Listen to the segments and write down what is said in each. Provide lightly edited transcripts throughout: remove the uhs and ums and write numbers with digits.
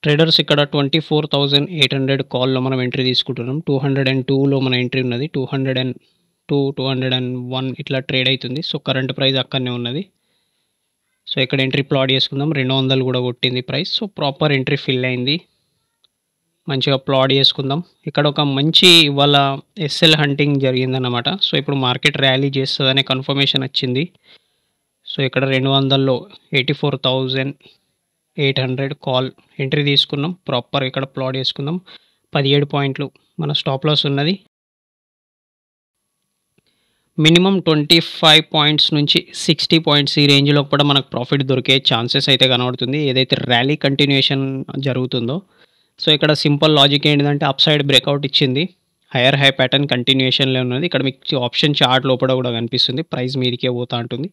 Traders ఇక్కడ 24,800 కాల్‌లో మనం ఎంట్రీ తీసుకుంటున్నాం. 202లో మన ఎంట్రీ ఉన్నది. 202, 201 ఇట్లా ట్రేడ్ అయితుంది. సో, కరెంట్ ప్రైస్ అక్కడనే ఉన్నది. సో, ఇక్కడ ఎంట్రీ ప్లాట్ చేసుకుందాం. 200 కూడా కొట్టింది price. So, proper entry fill అయింది. మంచిగా ప్లాట్ చేసుకుందాం. ఇక్కడ ఒక మంచి ఇవాళ ఎస్ఎల్ హంటింగ్ జరిగిందన్నమాట. సో, ఇప్పుడు మార్కెట్ ర్యాలీ చేస్తదనే కన్ఫర్మేషన్ వచ్చింది. సో, ఇక్కడ 200లో 84,800 కాల్ ఎంట్రీ తీసుకున్నాం. ప్రాపర్ ఇక్కడ ప్లాట్ చేసుకుందాం. 17 పాయింట్లు మన స్టాప్ లాస్ ఉన్నది. మినిమమ్ 25 పాయింట్స్ నుంచి 60 పాయింట్స్ ఈ రేంజ్‌లో కూడా మనకు ప్రాఫిట్ దొరికే ఛాన్సెస్ అయితే కనబడుతుంది. ఏదైతే ర్యాలీ కంటిన్యూయేషన్ జరుగుతుందో. సో, ఇక్కడ సింపుల్ లాజిక్ ఏంటిదంటే అప్ సైడ్ బ్రేక్అవుట్ ఇచ్చింది. హైయర్ హై ప్యాటర్న్ కంటిన్యూయేషన్‌లో ఉన్నది. ఇక్కడ మీకు ఆప్షన్ చార్ట్ లోపల కూడా కనిపిస్తుంది. ప్రైస్ మీదికే పోతా ఉంటుంది.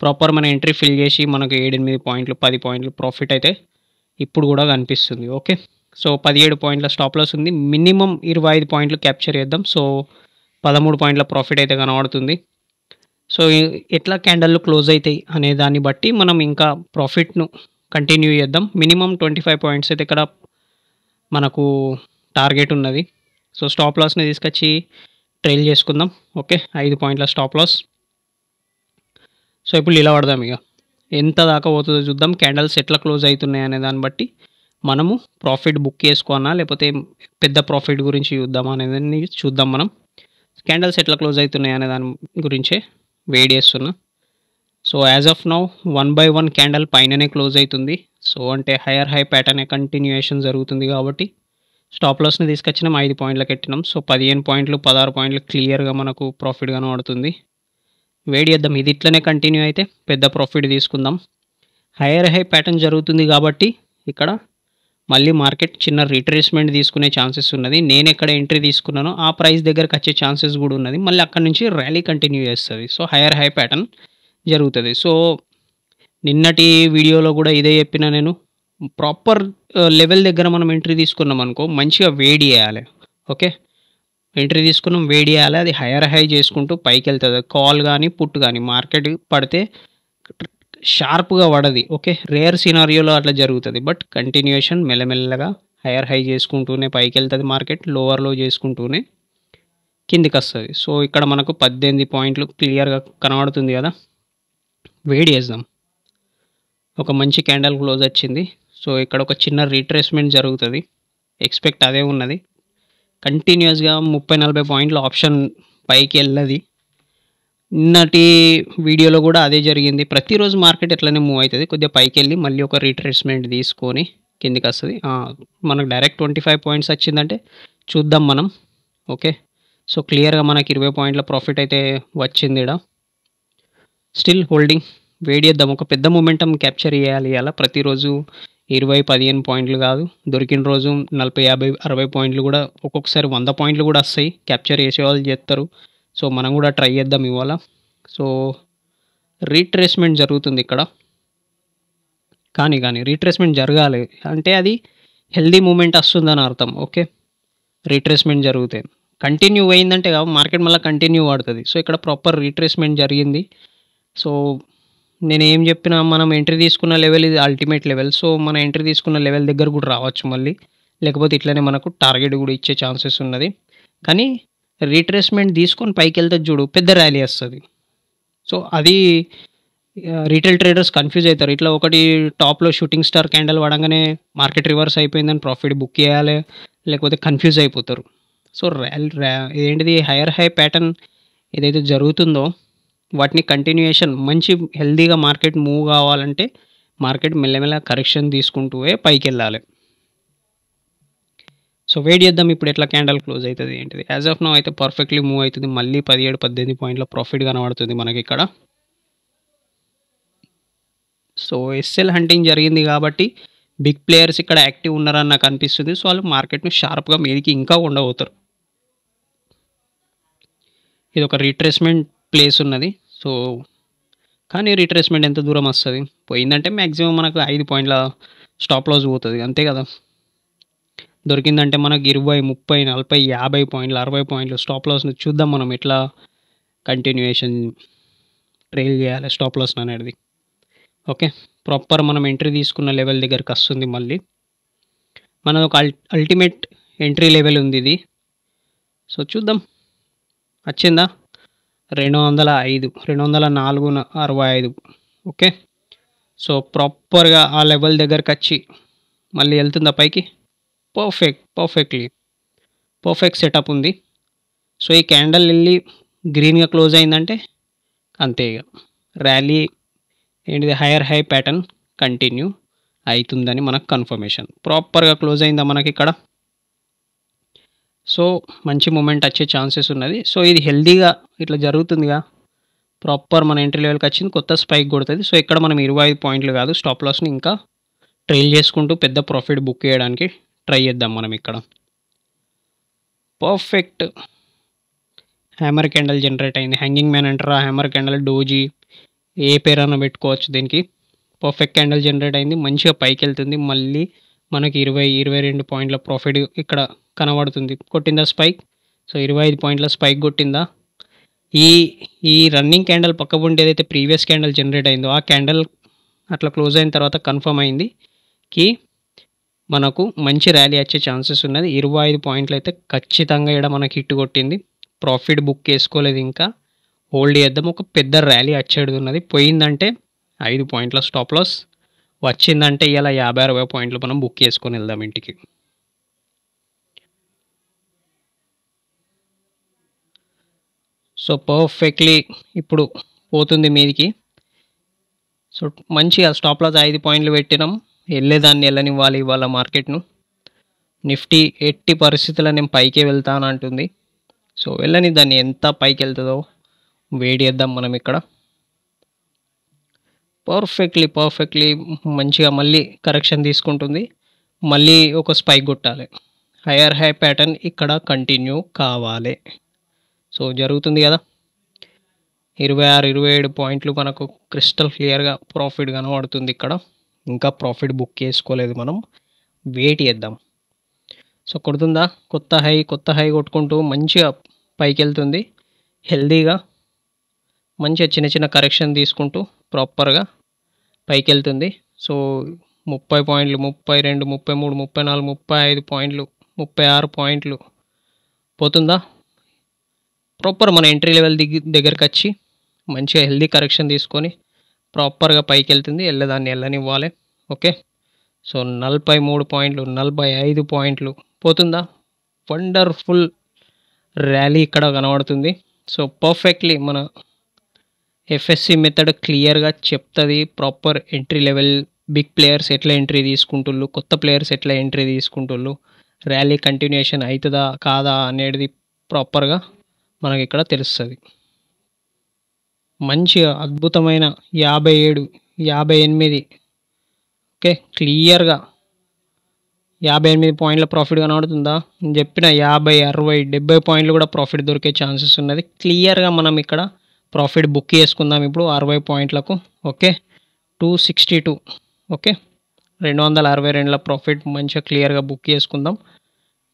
ప్రాపర్ మన ఎంట్రీ ఫిల్ చేసి మనకు 7, 8 పాయింట్లు 10 పాయింట్లు ప్రాఫిట్ అయితే ఇప్పుడు కూడా కనిపిస్తుంది. ఓకే. సో, 17 పాయింట్ల స్టాప్ లాస్ ఉంది. మినిమమ్ 25 పాయింట్లు క్యాప్చర్ చేద్దాం. సో, 13 పాయింట్ల ప్రాఫిట్ అయితే కనబడుతుంది. సో, ఎట్లా క్యాండల్‌లు క్లోజ్ అయితాయి అనే దాన్ని బట్టి మనం ఇంకా ప్రాఫిట్‌ను కంటిన్యూ చేద్దాం. మినిమమ్ 25 పాయింట్స్ అయితే ఇక్కడ మనకు టార్గెట్ ఉన్నది. సో, స్టాప్ లాస్‌ని తీసుకొచ్చి ట్రైల్ చేసుకుందాం. ఓకే. 5 పాయింట్ల స్టాప్ లాస్. సో, ఇప్పుడు నిలబడదాం ఇక. ఎంత దాకా పోతుందో చూద్దాం. క్యాండిల్స్ ఎట్లా క్లోజ్ అవుతున్నాయి అనే దాన్ని బట్టి మనము ప్రాఫిట్ బుక్ చేసుకోవాలా లేకపోతే పెద్ద ప్రాఫిట్ గురించి చూద్దామా అనేదాన్ని చూద్దాం మనం. క్యాండిల్స్ ఎట్లా క్లోజ్ అవుతున్నాయి అనే దాని గురించే వెయిట్ చేస్తున్నా. So, as of now 1 by 1 candle పైననే క్లోజ్ అవుతుంది. సో, అంటే హైయర్ హై ప్యాటర్న్ కంటిన్యూయేషన్ జరుగుతుంది కాబట్టి స్టాప్ లాస్‌ని తీసుకొచ్చినాం. 5 పాయింట్లకి పెట్టినాం. సో, 15 పాయింట్లు 16 పాయింట్లు క్లియర్‌గా మనకు ప్రాఫిట్ కనబడుతుంది. వెయిట్ చేద్దాం. ఇది ఇట్లనే కంటిన్యూ అయితే పెద్ద ప్రాఫిట్ తీసుకుందాం. హైయర్ హై ప్యాటర్న్ జరుగుతుంది కాబట్టి ఇక్కడ మళ్ళీ మార్కెట్ చిన్న రిట్రేస్మెంట్ తీసుకునే ఛాన్సెస్ ఉన్నది. నేను ఎక్కడ ఎంట్రీ తీసుకున్నానో ఆ ప్రైస్ దగ్గరకు వచ్చే ఛాన్సెస్ కూడా ఉన్నది. మళ్ళీ అక్కడ నుంచి ర్యాలీ కంటిన్యూ చేస్తుంది. సో, హైయర్ హై ప్యాటర్న్ జరుగుతుంది. సో, నిన్నటి వీడియోలో కూడా ఇదే చెప్పిన నేను. ప్రాపర్ లెవెల్ దగ్గర మనం ఎంట్రీ తీసుకున్నాం అనుకో మంచిగా వేడి చేయాలి. ఓకే. ఎంట్రీ తీసుకున్నాం, వేడి చేయాలి. అది హైయర్ హై చేసుకుంటూ పైకి వెళ్తుంది. కాల్ కానీ పుట్ కానీ మార్కెట్ పడితే షార్ప్గా పడది. ఓకే. రేర్ సినారియోలో అట్లా జరుగుతుంది. బట్ కంటిన్యూయేషన్ మెల్లమెల్లగా హైయర్ హై చేసుకుంటూనే పైకి వెళ్తుంది మార్కెట్. లోవర్ లో చేసుకుంటూనే కిందికి వస్తుంది. సో, ఇక్కడ మనకు 18 పాయింట్లు క్లియర్గా కనబడుతుంది కదా. వెయిట్ చేద్దాం. ఒక మంచి క్యాండల్ క్లోజ్ వచ్చింది. సో, ఇక్కడ ఒక చిన్న రీట్రేస్మెంట్ జరుగుతుంది. ఎక్స్పెక్ట్ అదే ఉన్నది. కంటిన్యూస్గా 30-40 పాయింట్ల ఆప్షన్ పైకి వెళ్ళది. నిన్నటి వీడియోలో కూడా అదే జరిగింది. ప్రతిరోజు మార్కెట్ ఎట్లనే మూవ్ అవుతుంది. కొద్దిగా పైకి వెళ్ళి మళ్ళీ ఒక రీట్రేస్మెంట్ తీసుకొని కిందికి వస్తుంది. మనకు డైరెక్ట్ 25 పాయింట్స్ వచ్చిందంటే చూద్దాం మనం. ఓకే. సో, క్లియర్గా మనకి 20 పాయింట్ల ప్రాఫిట్ అయితే వచ్చింది ఇక్కడ. Still holding. వెయిట్ చేద్దాం. ఒక పెద్ద మొమెంటం క్యాప్చర్ చేయాలి అలా. ప్రతిరోజు 20-15 పాయింట్లు కాదు. దొరికిన రోజు 40-50-60 పాయింట్లు కూడా ఒక్కొక్కసారి 100 పాయింట్లు కూడా వస్తాయి. క్యాప్చర్ చేసేవాళ్ళు చేస్తారు. సో, మనం కూడా ట్రై చేద్దాం ఇవాళ. సో, రీట్రేస్మెంట్ జరుగుతుంది ఇక్కడ. కానీ రీట్రేస్మెంట్ జరగాలి అంటే అది హెల్దీ మూమెంట్ వస్తుందని అర్థం. ఓకే. రీట్రేస్మెంట్ జరిగితే కంటిన్యూ అయిందంటే మార్కెట్ మళ్ళీ కంటిన్యూ పడుతుంది. సో, ఇక్కడ ప్రాపర్ రీట్రేస్మెంట్ జరిగింది. సో, నేను ఏం చెప్పినా మనం ఎంట్రీ తీసుకున్న లెవెల్ ఇది అల్టిమేట్ లెవెల్. సో, మన ఎంట్రీ తీసుకున్న లెవెల్ దగ్గర కూడా రావచ్చు మళ్ళీ. లేకపోతే ఇట్లనే మనకు టార్గెట్ కూడా ఇచ్చే ఛాన్సెస్ ఉన్నది. కానీ రీట్రేస్మెంట్ తీసుకొని పైకి వెళ్తే చూడు పెద్ద ర్యాలీ వస్తుంది. సో, అది రీటైల్ ట్రేడర్స్ కన్ఫ్యూజ్ అవుతారు. ఇట్లా ఒకటి టాప్లో షూటింగ్ స్టార్ క్యాండిల్ పడంగానే మార్కెట్ రివర్స్ అయిపోయిందని ప్రాఫిట్ బుక్ చేయాలి, లేకపోతే కన్ఫ్యూజ్ అయిపోతారు. సో, ఏంటిది హైయర్ హై ప్యాటర్న్ ఏదైతే జరుగుతుందో వాటిని కంటిన్యూయేషన్ మంచి హెల్దీగా మార్కెట్ మూవ్ కావాలంటే మార్కెట్ మెల్లమెల్ల కరెక్షన్ తీసుకుంటూ పైకి వెళ్ళాలి. సో, వెయిట్ చేద్దాం ఇప్పుడు ఎట్లా క్యాండల్ క్లోజ్ అవుతుంది ఏంటిది. యాజ్ ఆఫ్ నౌ అయితే పర్ఫెక్ట్లీ మూవ్ అవుతుంది. మళ్ళీ 17-18 పాయింట్ల ప్రాఫిట్ కనబడుతుంది మనకి ఇక్కడ. సో, ఎస్ఎల్ హంటింగ్ జరిగింది కాబట్టి బిగ్ ప్లేయర్స్ ఇక్కడ యాక్టివ్ ఉన్నారని నాకు అనిపిస్తుంది. సో, వాళ్ళు మార్కెట్ను షార్ప్గా మీదికి ఇంకా ఉండబోతారు. ఇది ఒక రీట్రేస్మెంట్ ప్లేస్ ఉన్నది. సో, కానీ రీట్రేస్మెంట్ ఎంత దూరం వస్తుంది పోయిందంటే మ్యాక్సిమం మనకు 5 పాయింట్ల స్టాప్ లాస్ పోతుంది అంతే కదా. దొరికిందంటే మనకు 20, 30, 40, 50 పాయింట్లు 60 పాయింట్లు స్టాప్ లాస్ని చూద్దాం మనం ఎట్లా కంటిన్యూయేషన్ ట్రైల్ చేయాలి స్టాప్ లాస్ అనేది. ఓకే. ప్రాపర్ మనం ఎంట్రీ తీసుకున్న లెవెల్ దగ్గరికి వస్తుంది మళ్ళీ. మనది ఒక అల్టిమేట్ ఎంట్రీ లెవెల్ ఉంది ఇది. సో చూద్దాం వచ్చిందా 205, 204.65. ఓకే. సో ప్రాపర్గా ఆ లెవెల్ దగ్గరకు వచ్చి మళ్ళీ వెళ్తుందా పైకి. పర్ఫెక్ట్ సెటప్ ఉంది. సో ఈ క్యాండల్ వెళ్ళి గ్రీన్గా క్లోజ్ అయిందంటే అంతే, ఇక ర్యాలీ ఏంటిది హైయర్ హై ప్యాటర్న్ కంటిన్యూ అవుతుందని మనకు కన్ఫర్మేషన్. ప్రాపర్గా క్లోజ్ అయిందా మనకి ఇక్కడ. సో మంచి మూమెంట్ వచ్చే ఛాన్సెస్ ఉన్నది. సో ఇది హెల్దీగా ఇట్లా జరుగుతుందిగా, ప్రాపర్ మన ఎంట్రీ లెవెల్కి వచ్చింది, కొత్త స్పైక్ కొడుతుంది. సో ఇక్కడ మనం 25 పాయింట్లు కాదు, స్టాప్ లాస్ని ఇంకా ట్రైల్ చేసుకుంటూ పెద్ద ప్రాఫిట్ బుక్ చేయడానికి ట్రై చేద్దాం మనం ఇక్కడ. పర్ఫెక్ట్ హ్యామర్ క్యాండల్ జనరేట్ అయింది. హ్యాంగింగ్ మ్యాన్ అంటారా, హ్యామర్ క్యాండల్, డోజీ, ఏ పేరైనా పెట్టుకోవచ్చు దీనికి. పర్ఫెక్ట్ క్యాండల్ జనరేట్ అయింది, మంచిగా పైకి వెళ్తుంది. మళ్ళీ మనకి 22 పాయింట్ల ప్రాఫిట్ ఇక్కడ కనబడుతుంది. కొట్టిందా స్పైక్. సో 25 పాయింట్ల స్పైక్ కొట్టిందా. ఈ రన్నింగ్ క్యాండల్ పక్కపుంటే ఏదైతే ప్రీవియస్ క్యాండల్ జనరేట్ అయిందో ఆ క్యాండల్ అట్లా క్లోజ్ అయిన తర్వాత కన్ఫర్మ్ అయింది కి మనకు మంచి ర్యాలీ వచ్చే ఛాన్సెస్ ఉన్నది. 25 పాయింట్లు అయితే ఖచ్చితంగా ఇక్కడ మనకి హిట్ కొట్టింది. ప్రాఫిట్ బుక్ చేసుకోలేదు, ఇంకా హోల్డ్ చేద్దాం. ఒక పెద్ద ర్యాలీ వచ్చేది ఉన్నది. పోయిందంటే 5 పాయింట్ల స్టాప్ లాస్, వచ్చిందంటే ఇలా 50-60 పాయింట్లు మనం బుక్ చేసుకొని వెళ్దాం ఇంటికి. సో పర్ఫెక్ట్లీ ఇప్పుడు పోతుంది మీదికి. సో మంచిగా స్టాప్ లాస్ 5 పాయింట్లు పెట్టినాం. వెళ్ళేదాన్ని వెళ్ళనివ్వాలి ఇవాళ మార్కెట్ను. నిఫ్టీ ఎట్టి పరిస్థితుల్లో నేను పైకే వెళ్తాను అంటుంది. సో వెళ్ళని దాన్ని ఎంత పైకి వెళ్తుందో వెయిట్ చేద్దాం మనం ఇక్కడ. పర్ఫెక్ట్లీ మంచిగా మళ్ళీ కరెక్షన్ తీసుకుంటుంది. మళ్ళీ ఒక స్పైక్ కొట్టాలి. హైయర్ హై ప్యాటర్న్ ఇక్కడ కంటిన్యూ కావాలి. సో జరుగుతుంది కదా. 26-27 పాయింట్లు మనకు క్రిస్టల్ క్లియర్గా ప్రాఫిట్ కనబడుతుంది ఇక్కడ. ఇంకా ప్రాఫిట్ బుక్ చేసుకోలేదు మనం, వెయిట్ చేద్దాం. సో కొడుతుందా, కొత్త హై కొట్టుకుంటూ మంచిగా పైకి వెళ్తుంది. హెల్దీగా మంచిగా చిన్న కరెక్షన్ తీసుకుంటూ ప్రాపర్గా పైకి వెళ్తుంది. సో 30 పాయింట్లు, 32, 33, 34, 35 పాయింట్లు, 36 పాయింట్లు పోతుందా. ప్రాపర్ మన ఎంట్రీ లెవెల్ దగ్గరికి వచ్చి మంచిగా హెల్దీ కరెక్షన్ తీసుకొని ప్రాపర్గా పైకి వెళ్తుంది. వెళ్ళదాన్ని వెళ్ళనివ్వాలి. ఓకే. సో 43 పాయింట్లు, 45 పాయింట్లు పోతుందా. వండర్ఫుల్ ర్యాలీ ఇక్కడ కనబడుతుంది. సో పర్ఫెక్ట్లీ మన ఎఫ్ఎస్సి మెథడ్ క్లియర్గా చెప్తుంది proper entry level, big players ఎట్లా ఎంట్రీ తీసుకుంటుళ్ళు, కొత్త ప్లేయర్స్ ఎట్లా ఎంట్రీ తీసుకుంటుళ్ళు, ర్యాలీ కంటిన్యూషన్ అవుతుందా కాదా అనేది ప్రాపర్గా మనకి ఇక్కడ తెలుస్తుంది. మంచిగా అద్భుతమైన 57, 58, ఓకే క్లియర్గా 58 పాయింట్ల ప్రాఫిట్ కనబడుతుందా. నేను చెప్పిన 50, 60, 70 పాయింట్లు కూడా ప్రాఫిట్ దొరికే ఛాన్సెస్ ఉన్నది. క్లియర్గా మనం ఇక్కడ ప్రాఫిట్ బుక్ చేసుకుందాం ఇప్పుడు 60 పాయింట్లకు. ఓకే 262, ఓకే 262 ప్రాఫిట్ మంచిగా క్లియర్గా బుక్ చేసుకుందాం.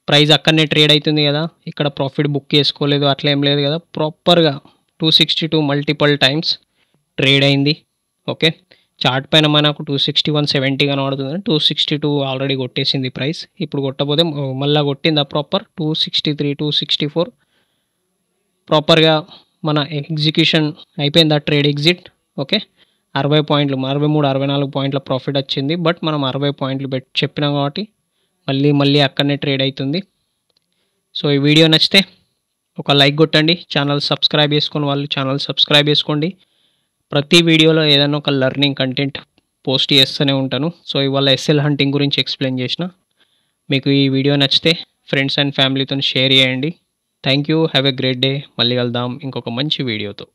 ప్రైస్ అక్కడనే ట్రేడ్ అవుతుంది కదా, ఇక్కడ ప్రాఫిట్ బుక్ చేసుకోలేదు అట్లా ఏం లేదు కదా. ప్రాపర్గా 262 మల్టిపుల్ టైమ్స్ ట్రేడ్ అయింది. ఓకే చార్ట్ పైన మనకు 261.70 కనబడుతుంది. 262 ఆల్రెడీ కొట్టేసింది ప్రైస్. ఇప్పుడు కొట్టకపోతే మళ్ళీ కొట్టిందా ప్రాపర్ 263, 264 ప్రాపర్గా మన ఎగ్జిక్యూషన్ అయిపోయింది. ఆ ట్రేడ్ ఎగ్జిట్. ఓకే 60 పాయింట్లు, 63, 64 పాయింట్ల ప్రాఫిట్ వచ్చింది. బట్ మనం 60 పాయింట్లు చెప్పినాం కాబట్టి మళ్ళీ అక్కడనే ట్రేడ్ అవుతుంది. సో ఈ వీడియో నచ్చితే ఒక లైక్ కొట్టండి. ఛానల్ సబ్స్క్రైబ్ చేసుకుని వాళ్ళు ఛానల్ సబ్స్క్రైబ్ చేసుకోండి. ప్రతి వీడియోలో ఏదైనా ఒక లెర్నింగ్ కంటెంట్ పోస్ట్ చేస్తూనే ఉంటాను. సో ఇవాళ ఎస్ఎల్ హంటింగ్ గురించి ఎక్స్ప్లెయిన్ చేసిన. మీకు ఈ వీడియో నచ్చితే ఫ్రెండ్స్ అండ్ ఫ్యామిలీతో షేర్ చేయండి. Thank you, have a great day. మళ్ళీ కలుద్దాం ఇంకొక మంచి వీడియోతో.